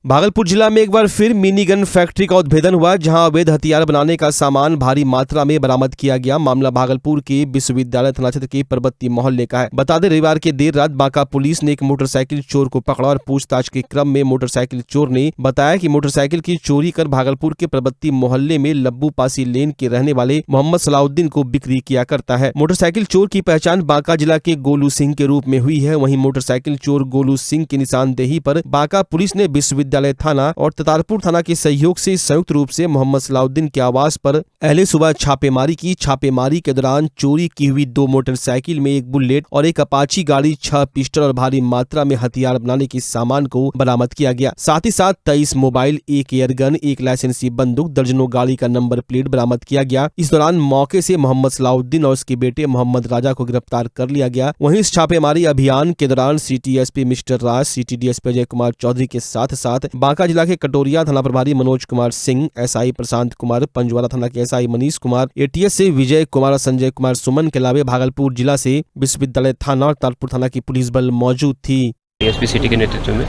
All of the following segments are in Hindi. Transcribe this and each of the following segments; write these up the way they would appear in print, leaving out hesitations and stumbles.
भागलपुर जिला में एक बार फिर मिनी गन फैक्ट्री का उद्भेदन हुआ, जहां अवैध हथियार बनाने का सामान भारी मात्रा में बरामद किया गया। मामला भागलपुर के विश्वविद्यालय थाना क्षेत्र के परबत्ती मोहल्ले का है। बता दें, रविवार के देर रात बांका पुलिस ने एक मोटरसाइकिल चोर को पकड़ा और पूछताछ के क्रम में मोटरसाइकिल चोर ने बताया कि मोटरसाइकिल की चोरी कर भागलपुर के परबत्ती मोहल्ले में लब्बू पासी लेन के रहने वाले मोहम्मद सलाउद्दीन को बिक्री किया करता है। मोटरसाइकिल चोर की पहचान बांका जिला के गोलू सिंह के रूप में हुई है। वहीं मोटरसाइकिल चोर गोलू सिंह की निशानदेही पर बांका पुलिस ने विश्वविद्यालय थाना और ततारपुर थाना के सहयोग से संयुक्त रूप से मोहम्मद सलाउद्दीन के आवास पर अहले सुबह छापेमारी की। छापेमारी के दौरान चोरी की हुई 2 मोटरसाइकिल में 1 बुलेट और 1 अपाची गाड़ी, 6 पिस्टल और भारी मात्रा में हथियार बनाने के सामान को बरामद किया गया। साथ ही साथ 23 मोबाइल, 1 एयरगन, 1 लाइसेंसी बंदूक, दर्जनों गाड़ी का नंबर प्लेट बरामद किया गया। इस दौरान मौके से मोहम्मद सलाउद्दीन और उसके बेटे मोहम्मद राजा को गिरफ्तार कर लिया गया। वहीं इस छापेमारी अभियान के दौरान सिटी एसपी मिस्टर राज, सिटी डीएसपी अजय कुमार चौधरी के साथ बांका जिला के कटोरिया थाना प्रभारी मनोज कुमार सिंह, एसआई प्रशांत कुमार, पंजवारा थाना के एसआई मनीष कुमार, एटीएस से विजय कुमार, संजय कुमार सुमन के अलावा भागलपुर जिला से विश्वविद्यालय थाना और तारपुर थाना की पुलिस बल मौजूद थी। एसपी सिटी के नेतृत्व में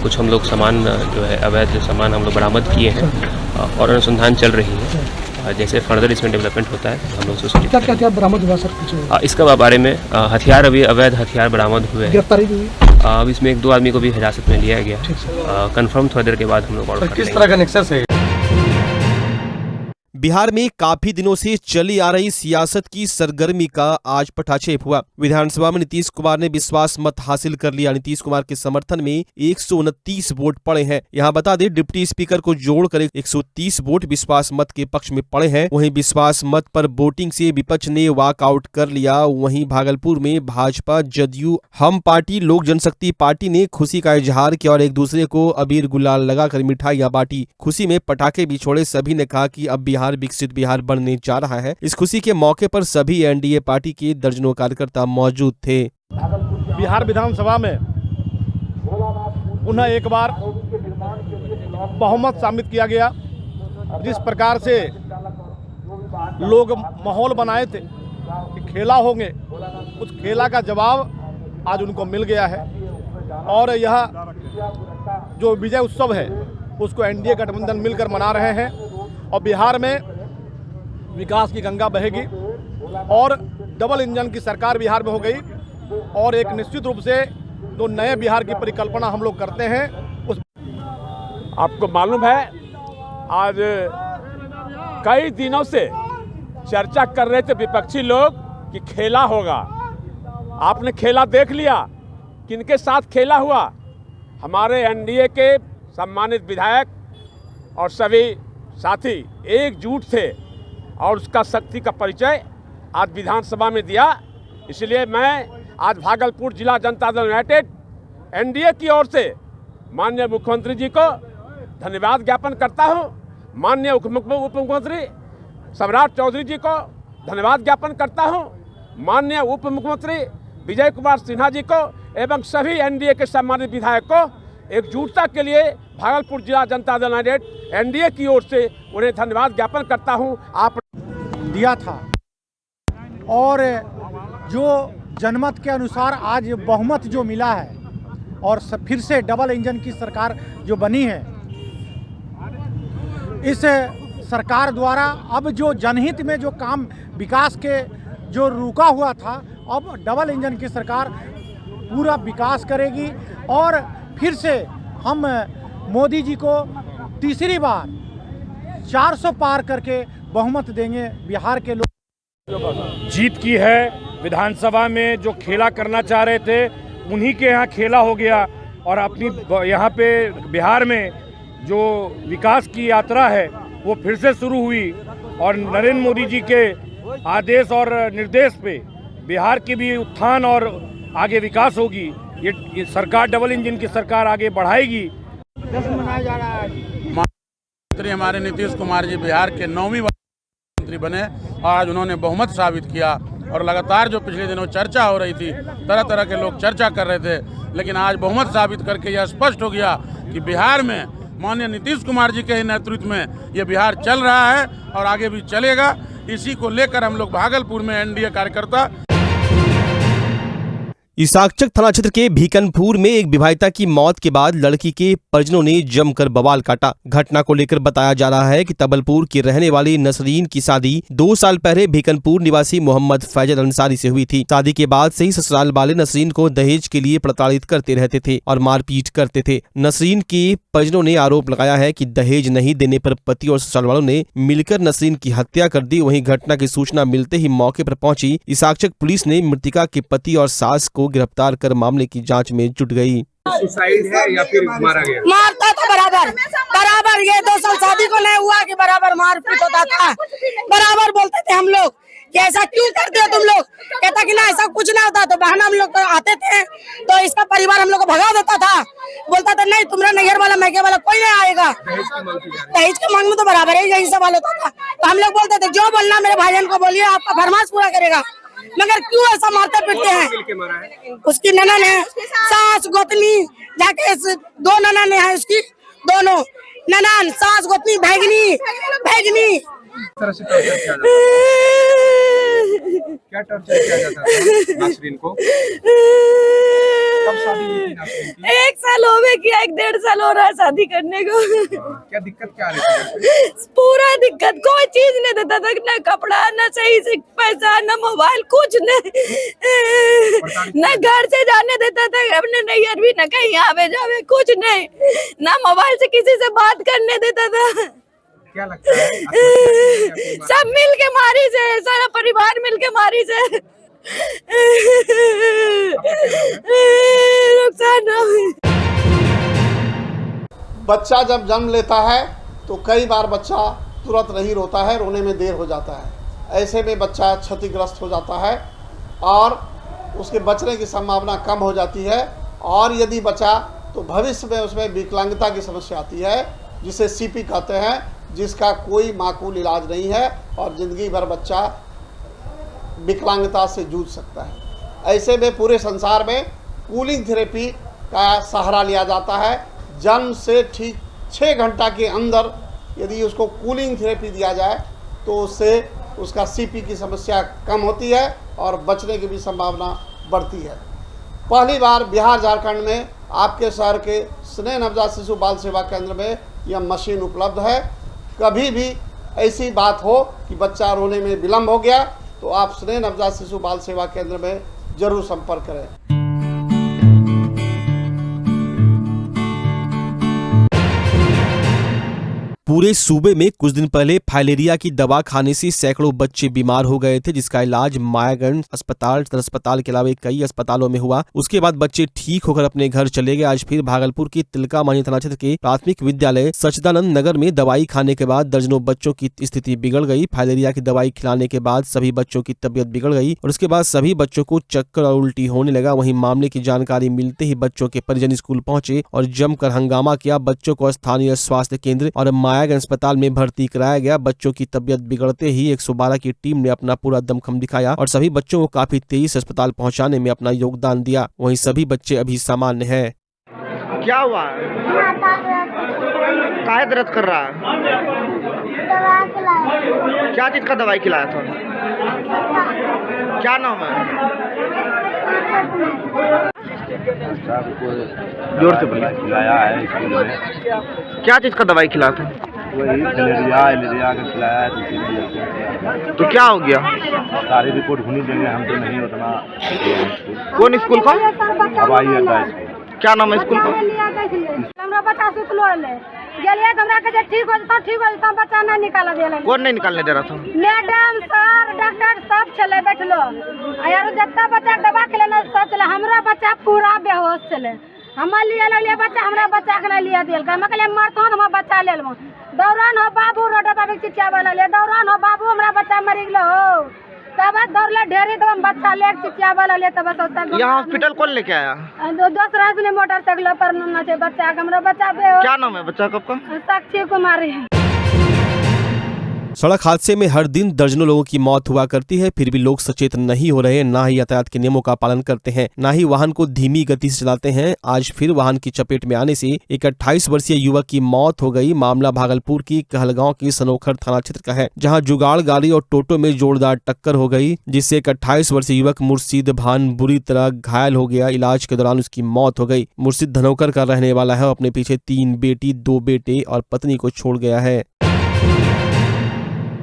कुछ हम लोग सामान जो है अवैध सामान हम लोग बरामद किए हैं और अनुसंधान चल रही है। जैसे फर्दर इसमें डेवलपमेंट होता है हम लोग सोसाइटी क्या बरामद हुआ सर? इसका बारे में हथियार अभी अवैध हथियार बरामद हुए हैं। गिरफ्तारी हुई? अब इसमें 1-2 आदमी को भी हिरासत में लिया गया। कंफर्म थोड़ी देर के बाद हम लोग और किस तरह का नेक्सस है? बिहार में काफी दिनों से चली आ रही सियासत की सरगर्मी का आज पटाक्षेप हुआ। विधानसभा में नीतीश कुमार ने विश्वास मत हासिल कर लिया। नीतीश कुमार के समर्थन में 129 वोट पड़े हैं। यहां बता दें, डिप्टी स्पीकर को जोड़कर 130 वोट विश्वास मत के पक्ष में पड़े हैं। वहीं विश्वास मत पर वोटिंग से विपक्ष ने वॉकआउट कर लिया। वहीं भागलपुर में भाजपा, जदयू, हम पार्टी, लोक जनशक्ति पार्टी ने खुशी का इजहार किया और एक दूसरे को अबीर गुलाल लगाकर मिठाइयां बांटी। खुशी में पटाखे भी छोड़े। सभी ने कहा कि अब बिहार विकसित बिहार बनने जा रहा है। इस खुशी के मौके पर सभी एनडीए पार्टी के दर्जनों कार्यकर्ता मौजूद थे। बिहार विधानसभा में पुनः एक बार बहुमत साबित किया गया। जिस प्रकार से लोग माहौल बनाए थे कि खेला होंगे, उस खेला का जवाब आज उनको मिल गया है और यह जो विजय उत्सव है उसको एनडीए गठबंधन मिलकर मना रहे हैं और बिहार में विकास की गंगा बहेगी और डबल इंजन की सरकार बिहार में हो गई और एक निश्चित रूप से जो नए बिहार की परिकल्पना हम लोग करते हैं उस। आपको मालूम है, आज कई दिनों से चर्चा कर रहे थे विपक्षी लोग कि खेला होगा। आपने खेला देख लिया। किनके साथ खेला हुआ? हमारे एनडीए के सम्मानित विधायक और सभी साथी एकजुट थे और उसका शक्ति का परिचय आज विधानसभा में दिया। इसलिए मैं आज भागलपुर जिला जनता दल यूनाइटेड एनडीए की ओर से माननीय मुख्यमंत्री जी को धन्यवाद ज्ञापन करता हूं। माननीय उप मुख्यमंत्री सम्राट चौधरी जी को धन्यवाद ज्ञापन करता हूं। माननीय उप मुख्यमंत्री विजय कुमार सिन्हा जी को एवं सभी एनडीए के सम्मानित विधायक को एकजुटता के लिए भागलपुर जिला जनता दल यूनाइटेड एनडीए की ओर से उन्हें धन्यवाद ज्ञापन करता हूं। आप दिया था और जो जनमत के अनुसार आज बहुमत जो मिला है और फिर से डबल इंजन की सरकार जो बनी है, इस सरकार द्वारा अब जो जनहित में जो काम विकास के जो रुका हुआ था, अब डबल इंजन की सरकार पूरा विकास करेगी और फिर से हम मोदी जी को तीसरी बार 400 पार करके बहुमत देंगे। बिहार के लोग जीत की है। विधानसभा में जो खेला करना चाह रहे थे उन्हीं के यहाँ खेला हो गया और अपनी यहाँ पे बिहार में जो विकास की यात्रा है वो फिर से शुरू हुई और नरेंद्र मोदी जी के आदेश और निर्देश पे बिहार की भी उत्थान और आगे विकास होगी। ये सरकार डबल इंजन की सरकार आगे बढ़ाएगी। मनाया जा रहा है। मुख्यमंत्री हमारे नीतीश कुमार जी बिहार के 9वीं मुख्यमंत्री बने और आज उन्होंने बहुमत साबित किया और लगातार जो पिछले दिनों चर्चा हो रही थी, तरह तरह के लोग चर्चा कर रहे थे, लेकिन आज बहुमत साबित करके यह स्पष्ट हो गया कि बिहार में माननीय नीतीश कुमार जी के नेतृत्व में ये बिहार चल रहा है और आगे भी चलेगा। इसी को लेकर हम लोग भागलपुर में एनडीए कार्यकर्ता इसाकचक थाना क्षेत्र के भीकनपुर में एक विवाहिता की मौत के बाद लड़की के परिजनों ने जमकर बवाल काटा। घटना को लेकर बताया जा रहा है कि तबलपुर की रहने वाली नसरीन की शादी 2 साल पहले भीकनपुर निवासी मोहम्मद फैजल अंसारी से हुई थी। शादी के बाद से ही ससुराल वाले नसरीन को दहेज के लिए प्रताड़ित करते रहते थे और मारपीट करते थे। नसरीन के परिजनों ने आरोप लगाया है कि दहेज नहीं देने पर पति और ससुराल वालों ने मिलकर नसरीन की हत्या कर दी। वहीं घटना की सूचना मिलते ही मौके पर पहुंची इसाकचक पुलिस ने मृतका के पति और सास को गिरफ्तार कर मामले की जांच में जुट गई। सुसाइड है या फिर मारा गया? मारता था बराबर ये 2 साल शादी को नहीं हुआ कि बराबर मारपीट होता था। बराबर बोलते थे हम लोग कि ऐसा क्यों करते हो तुम लोग। कहता कि ना ऐसा कुछ ना होता। तो बहाना हम लोग आते थे तो इसका परिवार हम लोग को भगा देता था। बोलता था नहीं तुम्हारा नैहर वाला मैके वाला कोई नहीं आएगा। दहेज के मांग में तो बराबर है यही सवाल होता था। तो हम लोग बोलते थे जो बोलना मेरे भाईजान को बोलिए आपका फरमाइश पूरा करेगा। मगर क्यों ऐसा मारते पीटते हैं? उसकी ननन है, सास गोतनी जाके 2 ननन है उसकी, दोनों ननन सास गोतनी भैगनी क्या टॉर्चर किया जाता था नसरीन को? कब शादी हुई थी नसरीन की? 1 साल हो गया कि 1-1.5 साल हो रहा है शादी करने को। क्या दिक्कत क्या आ रही थी? पूरा दिक्कत, कोई चीज नहीं देता था, न कपड़ा न सही से पैसा न मोबाइल कुछ नहीं। न घर से जाने देता था अपने नैहर भी, न कहीं आवे जावे कुछ नहीं, न मोबाइल से किसी से बात करने देता था। क्या लगता है सब मिल के मारी से, सारा परिवार मिल के मारी से। नुकसान बच्चा जब जन्म लेता है तो कई बार बच्चा तुरंत नहीं रोता है, रोने में देर हो जाता है। ऐसे में बच्चा क्षतिग्रस्त हो जाता है और उसके बचने की संभावना कम हो जाती है। और यदि बचा तो भविष्य में उसमें विकलांगता की समस्या आती है जिसे सीपी कहते हैं, जिसका कोई माकूल इलाज नहीं है और ज़िंदगी भर बच्चा विकलांगता से जूझ सकता है। ऐसे में पूरे संसार में कूलिंग थेरेपी का सहारा लिया जाता है। जन्म से ठीक 6 घंटा के अंदर यदि उसको कूलिंग थेरेपी दिया जाए तो उससे उसका सीपी की समस्या कम होती है और बचने की भी संभावना बढ़ती है। पहली बार बिहार झारखंड में आपके शहर के स्नेह नवजात शिशु बाल सेवा केंद्र में यह मशीन उपलब्ध है। कभी भी ऐसी बात हो कि बच्चा रोने में विलम्ब हो गया तो आप स्नेह नवजात शिशु बाल सेवा केंद्र में जरूर संपर्क करें। पूरे सूबे में कुछ दिन पहले फाइलेरिया की दवा खाने से सैकड़ों बच्चे बीमार हो गए थे, जिसका इलाज मायागंज अस्पताल, सदर अस्पताल के अलावा कई अस्पतालों में हुआ। उसके बाद बच्चे ठीक होकर अपने घर चले गए। आज फिर भागलपुर की तिलका मांझी थाना क्षेत्र के प्राथमिक विद्यालय सच्चिदानंद नगर में दवाई खाने के बाद दर्जनों बच्चों की स्थिति बिगड़ गई। फाइलेरिया की दवाई खिलाने के बाद सभी बच्चों की तबियत बिगड़ गई और उसके बाद सभी बच्चों को चक्कर और उल्टी होने लगा। वहीं मामले की जानकारी मिलते ही बच्चों के परिजन स्कूल पहुंचे और जमकर हंगामा किया। बच्चों को स्थानीय स्वास्थ्य केंद्र और मायागंज अस्पताल में भर्ती कराया गया। बच्चों की तबियत बिगड़ते ही 112 की टीम ने अपना पूरा दमखम दिखाया और सभी बच्चों को काफी तेजी से अस्पताल पहुंचाने में अपना योगदान दिया। वहीं सभी बच्चे अभी सामान्य हैं। क्या हुआ? काहे दर्द कर रहा है? क्या चीज का दवाई खिलाया था? क्या नाम है? जोर से बोलिए। खिलाया है स्कूल में। क्या चीज का दवाई खिलाया था? वही फलेरिया का खिलाया है। तो क्या हो गया? सारी रिपोर्ट होनी देंगे, हम तो नहीं उतना। कौन स्कूल का? हवाई अड्डा स्कूल। क्या नाम है स्कूल का? बच्चा सुतलो गेलिए तो हमरा के ठीक हो जता बच्चा नहीं निकाला देले। कौन नहीं निकालने दे रहा था? मैडम सर डॉक्टर सब चले बैठलो यार जत्ता बच्चा दवा खिलाना सब चले। हमरा बच्चा पूरा बेहोश चले। हम लिए बच्चा, हमरा बच्चा के लिए दिल का मैं कहले मरतो हम बच्चा ले लेबो। दौरान हो बाबू रोड पे चिचिया वाला ले दौरान हो बाबू हमरा बच्चा मर गेलो हो। तब दौड़ले ढेरी तो हम बच्चा ले चिचिया वाला ले तब सब यहाँ हॉस्पिटल कौन लेके आया? दूसरा से मोटरसाइकिल पर न छै बच्चा, हमरा बच्चा बेहोश। क्या नाम है बच्चा का? साक्षी कुमारी। सड़क हादसे में हर दिन दर्जनों लोगों की मौत हुआ करती है, फिर भी लोग सचेत नहीं हो रहे, ना ही यातायात के नियमों का पालन करते हैं, ना ही वाहन को धीमी गति से चलाते हैं। आज फिर वाहन की चपेट में आने से एक 28 वर्षीय युवक की मौत हो गई। मामला भागलपुर की कहलगांव की सनोखर थाना क्षेत्र का है, जहां जुगाड़ गाड़ी और टोटो में जोरदार टक्कर हो गई, जिससे एक 28 वर्षीय युवक मुर्शिद भान बुरी तरह घायल हो गया। इलाज के दौरान उसकी मौत हो गई। मुर्शिद धनौकर का रहने वाला है और अपने पीछे 3 बेटी, 2 बेटे और पत्नी को छोड़ गया है।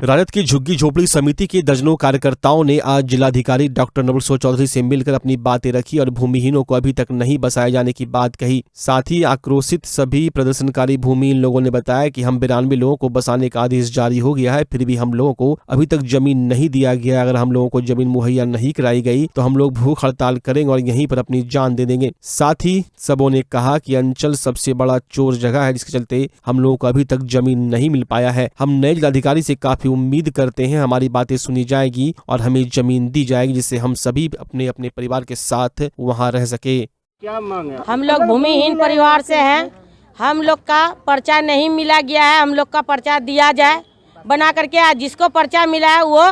राजद की झुग्गी झोपड़ी समिति के दर्जनों कार्यकर्ताओं ने आज जिलाधिकारी डॉक्टर नवल चौधरी से मिलकर अपनी बातें रखी और भूमिहीनों को अभी तक नहीं बसाए जाने की बात कही। साथ ही आक्रोशित सभी प्रदर्शनकारी भूमिहीन लोगों ने बताया कि हम 92 लोगों को बसाने का आदेश जारी हो गया है, फिर भी हम लोगों को अभी तक जमीन नहीं दिया गया। अगर हम लोगों को जमीन मुहैया नहीं कराई गई तो हम लोग भूख हड़ताल करेंगे और यहीं पर अपनी जान दे देंगे। साथ ही सबों ने कहा कि अंचल सबसे बड़ा चोर जगह है, जिसके चलते हम लोगों को अभी तक जमीन नहीं मिल पाया है। हम नए जिलाधिकारी से काफी उम्मीद करते हैं, हमारी बातें सुनी जाएगी और हमें जमीन दी जाएगी, जिससे हम सभी अपने अपने परिवार के साथ वहां रह सके। क्या मांग है? हम लोग भूमिहीन परिवार से हैं, हम लोग का पर्चा नहीं मिला गया है, हम लोग का पर्चा दिया जाए बना करके। आज जिसको पर्चा मिला है वो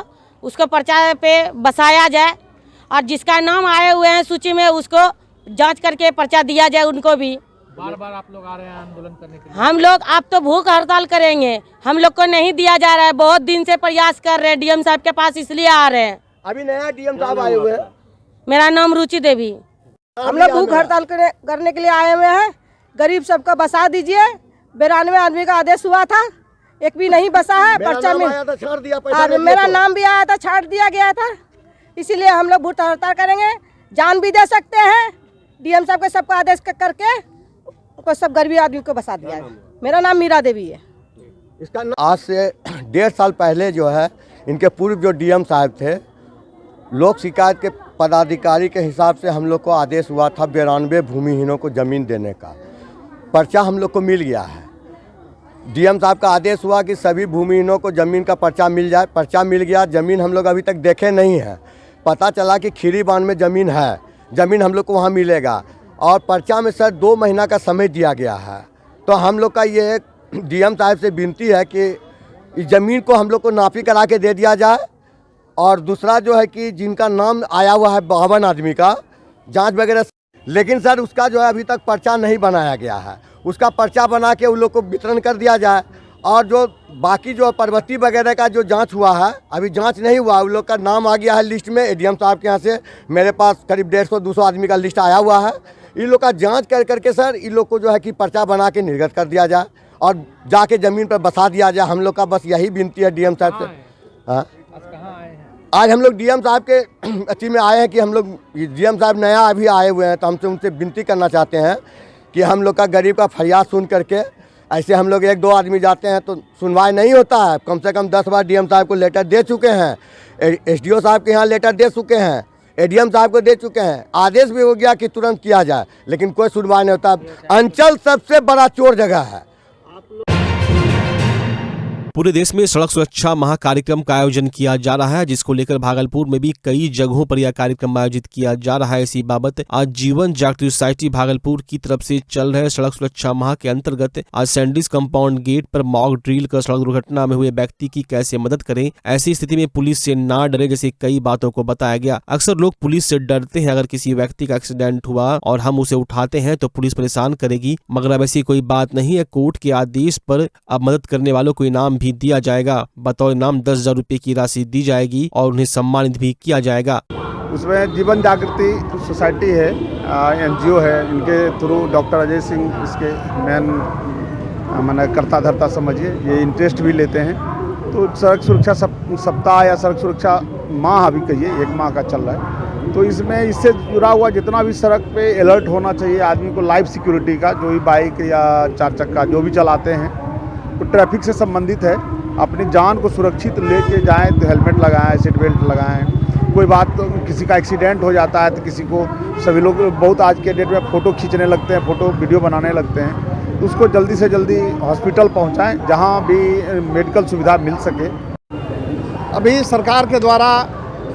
उसको पर्चा पे बसाया जाए और जिसका नाम आए हुए हैं सूची में उसको जांच करके पर्चा दिया जाए उनको भी। बार बार आप लोग आ रहे हैं आंदोलन करने के लिए? हम लोग आप तो भूख हड़ताल करेंगे, हम लोग को नहीं दिया जा रहा है। बहुत दिन से प्रयास कर रहे हैं डीएम साहब के पास, इसलिए आ रहे हैं। अभी नया डीएम साहब आए हुए हैं। मेरा नाम रुचि देवी। हम लोग भूख हड़ताल करने के लिए आए हुए हैं। गरीब सबका बसा दीजिए। 92 आदमी का आदेश हुआ था, एक भी नहीं बसा है। पर्चा में मेरा नाम भी आया था, छाड़ दिया गया था। इसीलिए हम लोग भूख हड़ताल करेंगे, जान भी दे सकते हैं। डीएम साहब के सबका आदेश करके को सब गरीबी आदमी को बसा दिया है। मेरा नाम मीरा देवी है। इसका आज से 1.5 साल पहले जो है इनके पूर्व जो डीएम साहब थे, लोक शिकायत के पदाधिकारी के हिसाब से हम लोग को आदेश हुआ था 92 भूमिहीनों को ज़मीन देने का। पर्चा हम लोग को मिल गया है। डीएम साहब का आदेश हुआ कि सभी भूमिहीनों को ज़मीन का पर्चा मिल जाए। पर्चा मिल गया। ज़मीन हम लोग अभी तक देखे नहीं है। पता चला कि खीरी बांध में ज़मीन है, ज़मीन हम लोग को वहाँ मिलेगा और पर्चा में सर 2 महीना का समय दिया गया है। तो हम लोग का ये डीएम साहब से विनती है कि इस ज़मीन को हम लोग को नापी करा के दे दिया जाए। और दूसरा जो है कि जिनका नाम आया हुआ है 52 आदमी का, जांच वगैरह, लेकिन सर उसका जो है अभी तक पर्चा नहीं बनाया गया है। उसका पर्चा बना के उन लोग को वितरण कर दिया जाए। और जो बाकी जो पर्वती वगैरह का जो जांच हुआ है, अभी जांच नहीं हुआ। उन लोग का नाम आ गया है लिस्ट में। एडीएम साहब के यहाँ से मेरे पास करीब 150-200 आदमी का लिस्ट आया हुआ है। इन लोग का जांच कर करके सर इन लोग को जो है कि पर्चा बना के निर्गत कर दिया जाए और जाके ज़मीन पर बसा दिया जाए। हम लोग का बस यही विनती है डीएम साहब से। हाँ, आज हम लोग डीएम साहब के अति में आए हैं कि हम लोग डीएम साहब नया अभी आए हुए हैं, तो हमसे उनसे विनती करना चाहते हैं कि हम लोग का गरीब का फरियाद सुन करके, ऐसे हम लोग 1-2 आदमी जाते हैं तो सुनवाई नहीं होता है। कम से कम 10 बार डीएम साहब को लेटर दे चुके हैं, एसडीओ साहब के यहाँ लेटर दे चुके हैं, एडीएम साहब को दे चुके हैं। आदेश भी हो गया कि तुरंत किया जाए, लेकिन कोई सुनवाई नहीं होता। अंचल सबसे बड़ा चोर जगह है। पूरे देश में सड़क सुरक्षा माह कार्यक्रम का आयोजन किया जा रहा है, जिसको लेकर भागलपुर में भी कई जगहों पर यह कार्यक्रम आयोजित किया जा रहा है। इसी बाबत आज जीवन जागृति सोसाइटी भागलपुर की तरफ से चल रहे सड़क सुरक्षा माह के अंतर्गत आज सैंडिस कंपाउंड गेट पर मॉक ड्रिल कर सड़क दुर्घटना में हुए व्यक्ति की कैसे मदद करें, ऐसी स्थिति में पुलिस से ना डरे, जैसे कई बातों को बताया गया। अक्सर लोग पुलिस से डरते हैं। अगर किसी व्यक्ति का एक्सीडेंट हुआ और हम उसे उठाते हैं तो पुलिस परेशान करेगी, मगर अब ऐसी कोई बात नहीं है। कोर्ट के आदेश पर अब मदद करने वालों को इनाम भी दिया जाएगा। बतौर इनाम 10,000 रुपए की राशि दी जाएगी और उन्हें सम्मानित भी किया जाएगा। उसमें जीवन जागृति सोसाइटी है, एनजीओ है, इनके थ्रू डॉक्टर अजय सिंह इसके मेन माने कर्ता धर्ता समझिए, ये इंटरेस्ट भी लेते हैं। तो सड़क सुरक्षा सप्ताह या सड़क सुरक्षा माह अभी कहिए 1 माह का चल रहा है। तो इसमें इससे जुड़ा हुआ जितना भी सड़क पे अलर्ट होना चाहिए आदमी को, लाइफ सिक्योरिटी का, जो भी बाइक या 4 चक्का जो भी चलाते हैं, तो ट्रैफिक से संबंधित है। अपनी जान को सुरक्षित लेके जाएं तो हेलमेट लगाएं, सीट बेल्ट लगाएं। कोई बात तो किसी का एक्सीडेंट हो जाता है तो किसी को, सभी लोग बहुत आज के डेट में फ़ोटो खींचने लगते हैं, फ़ोटो वीडियो बनाने लगते हैं, तो उसको जल्दी से जल्दी हॉस्पिटल पहुंचाएं जहां भी मेडिकल सुविधा मिल सके। अभी सरकार के द्वारा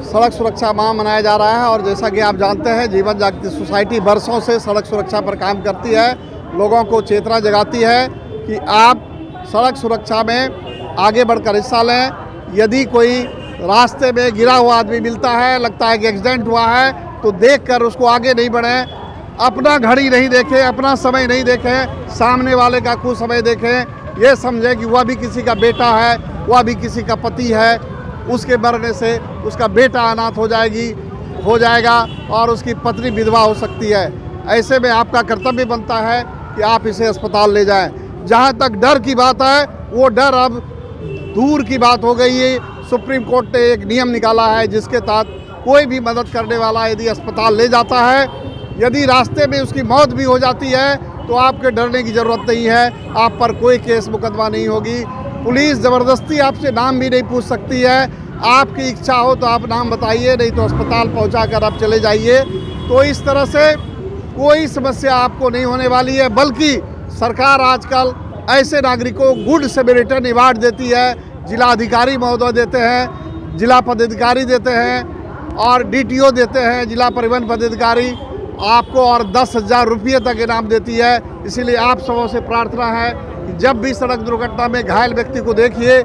सड़क सुरक्षा माह मनाया जा रहा है और जैसा कि आप जानते हैं जीवन जागृति सोसाइटी वर्षों से सड़क सुरक्षा पर काम करती है, लोगों को चेतना जगाती है कि आप सड़क सुरक्षा में आगे बढ़कर हिस्सा लें। यदि कोई रास्ते में गिरा हुआ आदमी मिलता है, लगता है कि एक्सीडेंट हुआ है, तो देखकर उसको आगे नहीं बढ़ें। अपना घड़ी नहीं देखें, अपना समय नहीं देखें, सामने वाले का कुछ समय देखें। ये समझें कि वह भी किसी का बेटा है, वह भी किसी का पति है। उसके मरने से उसका बेटा अनाथ हो जाएगा और उसकी पत्नी विधवा हो सकती है। ऐसे में आपका कर्तव्य बनता है कि आप इसे अस्पताल ले जाएं। जहां तक डर की बात है, वो डर अब दूर की बात हो गई है। सुप्रीम कोर्ट ने एक नियम निकाला है जिसके तहत कोई भी मदद करने वाला यदि अस्पताल ले जाता है, यदि रास्ते में उसकी मौत भी हो जाती है, तो आपके डरने की ज़रूरत नहीं है। आप पर कोई केस मुकदमा नहीं होगी। पुलिस ज़बरदस्ती आपसे नाम भी नहीं पूछ सकती है। आपकी इच्छा हो तो आप नाम बताइए, नहीं तो अस्पताल पहुंचाकर आप चले जाइए। तो इस तरह से कोई समस्या आपको नहीं होने वाली है, बल्कि सरकार आजकल ऐसे नागरिकों को गुड सैमरिटन अवार्ड देती है। जिला अधिकारी महोदय देते हैं, जिला पदाधिकारी देते हैं और DTO देते हैं, जिला परिवहन पदाधिकारी आपको, और 10,000 रुपये तक इनाम देती है। इसीलिए आप सबों से प्रार्थना है कि जब भी सड़क दुर्घटना में घायल व्यक्ति को देखिए,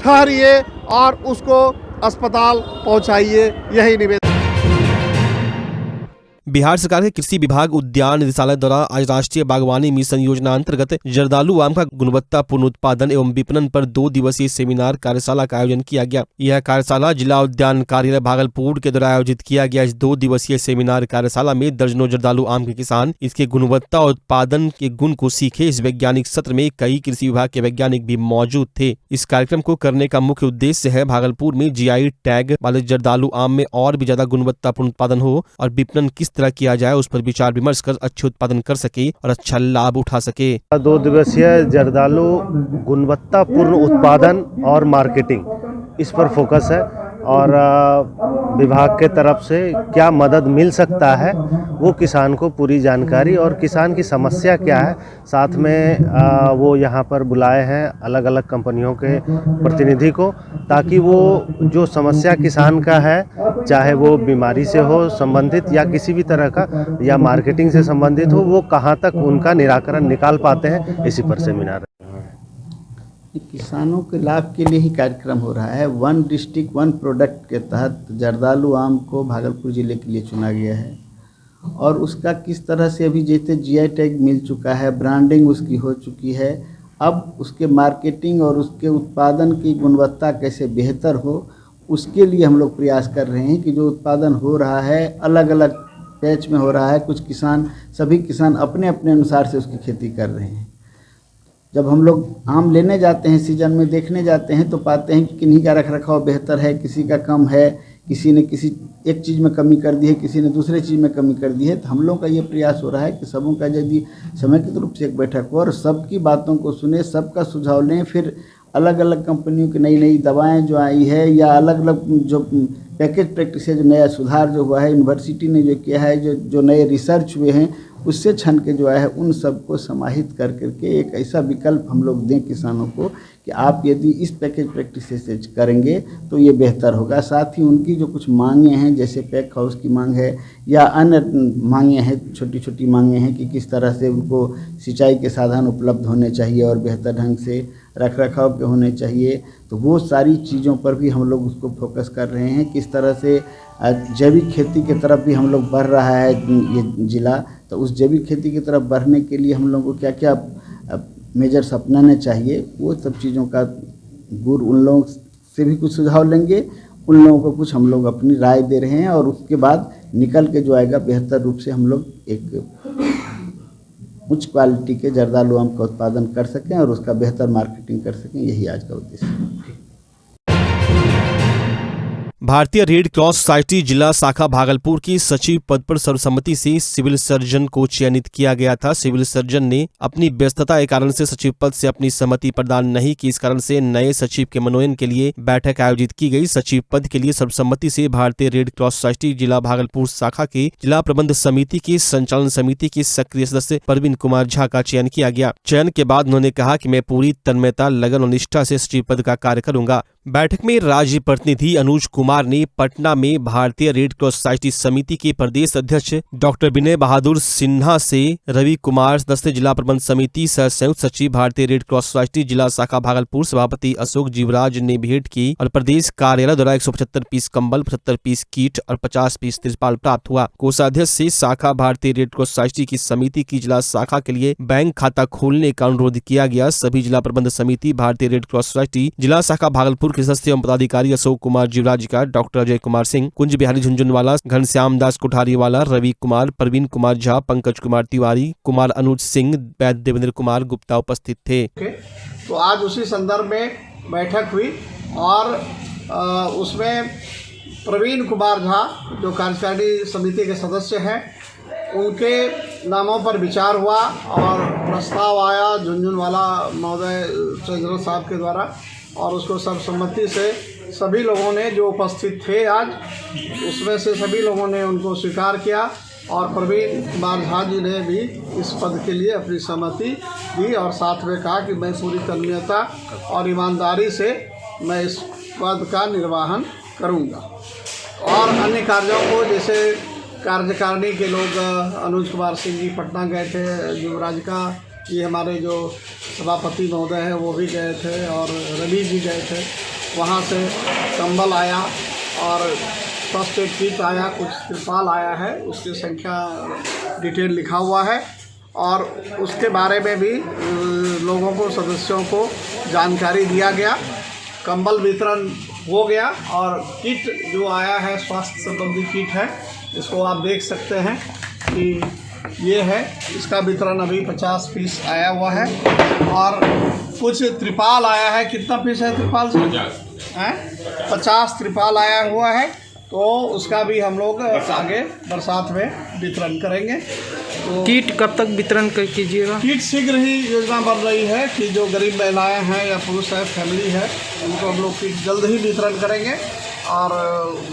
ठहरिए और उसको अस्पताल पहुंचाइए। यही निवेदन। बिहार सरकार के कृषि विभाग उद्यान निदेशालय द्वारा आज राष्ट्रीय बागवानी मिशन योजना अंतर्गत जर्दालू आम का गुणवत्तापूर्ण उत्पादन एवं विपणन पर 2 दिवसीय सेमिनार कार्यशाला का आयोजन किया गया। यह कार्यशाला जिला उद्यान कार्यालय भागलपुर के द्वारा आयोजित किया गया। इस 2 दिवसीय सेमिनार कार्यशाला में दर्जनों जर्दालू आम के किसान इसके गुणवत्ता और उत्पादन के गुण को सीखे। इस वैज्ञानिक सत्र में कई कृषि विभाग के वैज्ञानिक भी मौजूद थे। इस कार्यक्रम को करने का मुख्य उद्देश्य है भागलपुर में GI टैग वाले जर्दालू आम में और भी ज्यादा गुणवत्तापूर्ण उत्पादन हो और विपणन किस तरह किया जाए उस पर विचार विमर्श कर अच्छे उत्पादन कर सके और अच्छा लाभ उठा सके। 2 दिवसीय जर्दालू गुणवत्तापूर्ण उत्पादन और मार्केटिंग, इस पर फोकस है और विभाग के तरफ से क्या मदद मिल सकता है वो किसान को पूरी जानकारी और किसान की समस्या क्या है, साथ में वो यहाँ पर बुलाए हैं अलग अलग कंपनियों के प्रतिनिधि को, ताकि वो जो समस्या किसान का है, चाहे वो बीमारी से हो संबंधित या किसी भी तरह का या मार्केटिंग से संबंधित हो, वो कहाँ तक उनका निराकरण निकाल पाते हैं। इसी पर सेमिनार किसानों के लाभ के लिए ही कार्यक्रम हो रहा है। 1 डिस्ट्रिक्ट 1 प्रोडक्ट के तहत जर्दालू आम को भागलपुर ज़िले के लिए चुना गया है और उसका किस तरह से अभी जैसे GI टैग मिल चुका है, ब्रांडिंग उसकी हो चुकी है, अब उसके मार्केटिंग और उसके उत्पादन की गुणवत्ता कैसे बेहतर हो, उसके लिए हम लोग प्रयास कर रहे हैं कि जो उत्पादन हो रहा है अलग अलग पैच में हो रहा है। कुछ किसान, सभी किसान अपने अपने अनुसार से उसकी खेती कर रहे हैं। जब हम लोग आम लेने जाते हैं, सीजन में देखने जाते हैं, तो पाते हैं कि किन्हीं का रखरखाव बेहतर है, किसी का कम है, किसी ने किसी एक चीज़ में कमी कर दी है, किसी ने दूसरे चीज़ में कमी कर दी है। तो हम लोग का ये प्रयास हो रहा है कि सबों का यदि समेकित रूप से एक बैठक हो और सबकी बातों को सुने, सबका सुझाव लें, फिर अलग अलग कंपनियों की नई नई दवाएं जो आई है या अलग अलग जो पैकेज प्रैक्टिस है, जो नया सुधार जो हुआ है, यूनिवर्सिटी ने जो किया है, जो नए रिसर्च हुए हैं, उससे छन के जो है उन सबको समाहित कर करके एक ऐसा विकल्प हम लोग दें किसानों को कि आप यदि इस पैकेज प्रैक्टिस से करेंगे तो ये बेहतर होगा। साथ ही उनकी जो कुछ मांगे हैं, जैसे पैक हाउस की मांग है या अन्य मांगे हैं, छोटी छोटी मांगे हैं कि किस तरह से उनको सिंचाई के साधन उपलब्ध होने चाहिए और बेहतर ढंग से रखरखाव के होने चाहिए, तो वो सारी चीज़ों पर भी हम लोग उसको फोकस कर रहे हैं। किस तरह से जैविक खेती की तरफ भी हम लोग बढ़ रहा है ये ज़िला, तो उस जैविक खेती की तरफ बढ़ने के लिए हम लोगों को क्या क्या मेजर्स अपनाने चाहिए, वो सब चीज़ों का गुर उन लोगों से भी कुछ सुझाव लेंगे, उन लोगों को कुछ हम लोग अपनी राय दे रहे हैं और उसके बाद निकल के जो आएगा बेहतर रूप से हम लोग एक उच्च क्वालिटी के जर्दालू आम का उत्पादन कर सकें और उसका बेहतर मार्केटिंग कर सकें। यही आज का उद्देश्य है। भारतीय रेड क्रॉस सोसाइटी जिला शाखा भागलपुर की सचिव पद पर सर्वसम्मति से सिविल सर्जन को चयनित किया गया था। सिविल सर्जन ने अपनी व्यस्तता के कारण से सचिव पद से अपनी सहमति प्रदान नहीं की। इस कारण से नए सचिव के मनोनयन के लिए बैठक आयोजित की गई। सचिव पद के लिए सर्वसम्मति से भारतीय रेड क्रॉस सोसाइटी जिला भागलपुर शाखा के जिला प्रबंध समिति की संचालन समिति के सक्रिय सदस्य परवीन कुमार झा का चयन किया गया। चयन के बाद उन्होंने कहा कि मैं पूरी तन्मयता, लगन और निष्ठा से सचिव पद का कार्य करूंगा। बैठक में राज्य प्रतिनिधि अनुज कुमार ने पटना में भारतीय रेड क्रॉस सोसाइटी समिति के प्रदेश अध्यक्ष डॉक्टर विनय बहादुर सिन्हा से रवि कुमार सदस्य जिला प्रबंध समिति सह संयुक्त सचिव भारतीय रेड क्रॉस सोसाइटी जिला शाखा भागलपुर सभापति अशोक जीवराज ने भेंट की और प्रदेश कार्यालय द्वारा 175 पीस कंबल, 75 पीस किट और 50 पीस तिरपाल प्राप्त हुआ। कोषाध्यक्ष से शाखा भारतीय रेड क्रॉस सोसाइटी की समिति की जिला शाखा के लिए बैंक खाता खोलने का अनुरोध किया गया। सभी जिला प्रबंध समिति भारतीय रेड क्रॉस सोसाइटी जिला शाखा भागलपुर के सदस्य एवं पदाधिकारी अशोक कुमार जीवराज का, डॉक्टर अजय कुमार सिंह, कुंज बिहारी झुंझुनवाला, घनश्याम दास कोठारीवाला, रवि कुमार, प्रवीण कुमार झा, पंकज कुमार तिवारी, कुमार अनुज सिंह, वैद्य देवेंद्र कुमार गुप्ता उपस्थित थे। तो आज उसी संदर्भ में बैठक हुई और उसमें प्रवीण कुमार झा जो कार्यकारिणी समिति के सदस्य हैं उनके नामों पर विचार हुआ और प्रस्ताव आया झुंझुनवाला महोदय चंद्र साहब के द्वारा और उसको सर्वसम्मति से सभी लोगों ने जो उपस्थित थे आज उसमें से सभी लोगों ने उनको स्वीकार किया और प्रवीण कुमार झा जी ने भी इस पद के लिए अपनी सहमति दी और साथ में कहा कि मैं पूरी तन्मयता और ईमानदारी से मैं इस पद का निर्वहन करूंगा। और अन्य कार्यों को जैसे कार्यकारिणी के लोग अनुज कुमार सिंह जी पटना गए थे, युवराज का ये हमारे जो सभापति महोदय हैं वो भी गए थे और रवि जी गए थे। वहाँ से कंबल आया और फर्स्ट एड किट आया, कुछ तिरपाल आया है, उसकी संख्या डिटेल लिखा हुआ है और उसके बारे में भी लोगों को, सदस्यों को जानकारी दिया गया। कंबल वितरण हो गया और किट जो आया है स्वास्थ्य संबंधी किट है, इसको आप देख सकते हैं कि ये है, इसका वितरण अभी 50 पीस आया हुआ है और कुछ त्रिपाल आया है। कितना पीस है त्रिपाल से? 50 त्रिपाल आया हुआ है, तो उसका भी हम लोग आगे बरसात में वितरण करेंगे। तो किट कब तक वितरण कीजिएगा? किट शीघ्र ही योजना बन रही है कि जो गरीब महिलाएं हैं या पुरुष है, फैमिली है, उनको हम लोग किट जल्द ही वितरण करेंगे और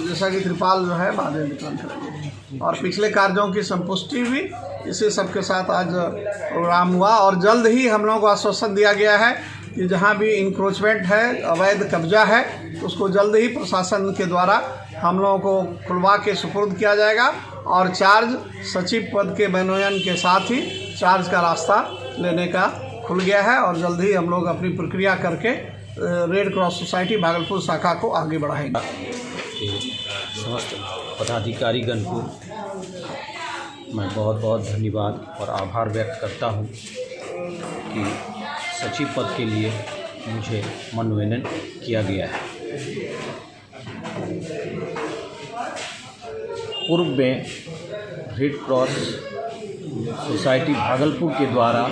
जैसा कि त्रिपाल जो है बाद में वितरण करेंगे। और पिछले कार्यों की संपुष्टि हुई, इसी सब के साथ आज प्रोग्राम हुआ और जल्द ही हम लोगों को आश्वासन दिया गया है कि जहां भी इंक्रोचमेंट है, अवैध कब्जा है, उसको जल्द ही प्रशासन के द्वारा हम लोगों को खुलवा के सुपुर्द किया जाएगा और चार्ज सचिव पद के मनोनयन के साथ ही चार्ज का रास्ता लेने का खुल गया है और जल्द ही हम लोग अपनी प्रक्रिया करके रेड क्रॉस सोसाइटी भागलपुर शाखा को आगे बढ़ाएंगे। समस्त पदाधिकारीगण को मैं बहुत बहुत धन्यवाद और आभार व्यक्त करता हूं कि सचिव पद के लिए मुझे मनोनयन किया गया है। पूर्व में रेड क्रॉस सोसाइटी भागलपुर के द्वारा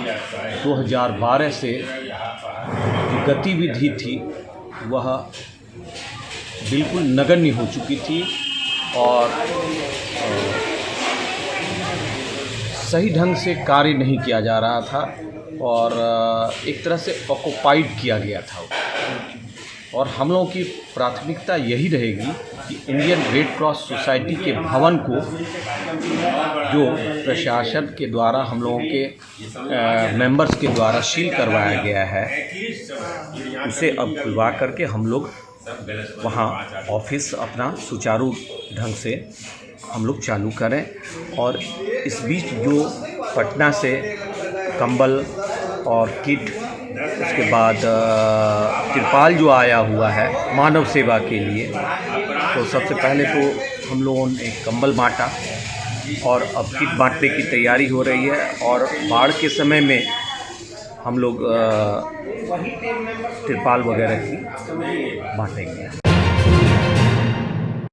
2012 से जो गतिविधि थी वह बिल्कुल नगण्य हो चुकी थी और सही ढंग से कार्य नहीं किया जा रहा था और एक तरह से ऑक्युपाइड किया गया था और हम लोगों की प्राथमिकता यही रहेगी कि इंडियन रेड क्रॉस सोसाइटी के भवन को जो प्रशासन के द्वारा हम लोगों के मेंबर्स के द्वारा सील करवाया गया है उसे अब खुलवा करके हम लोग वहाँ ऑफिस अपना सुचारू ढंग से हम लोग चालू करें। और इस बीच जो पटना से कंबल और किट, उसके बाद तिरपाल जो आया हुआ है मानव सेवा के लिए, तो सबसे पहले तो हम लोगों ने कंबल बांटा और अब किट बांटने की तैयारी हो रही है और बाढ़ के समय में हम लोग तिरपाल वगैरह की बांटेंगे।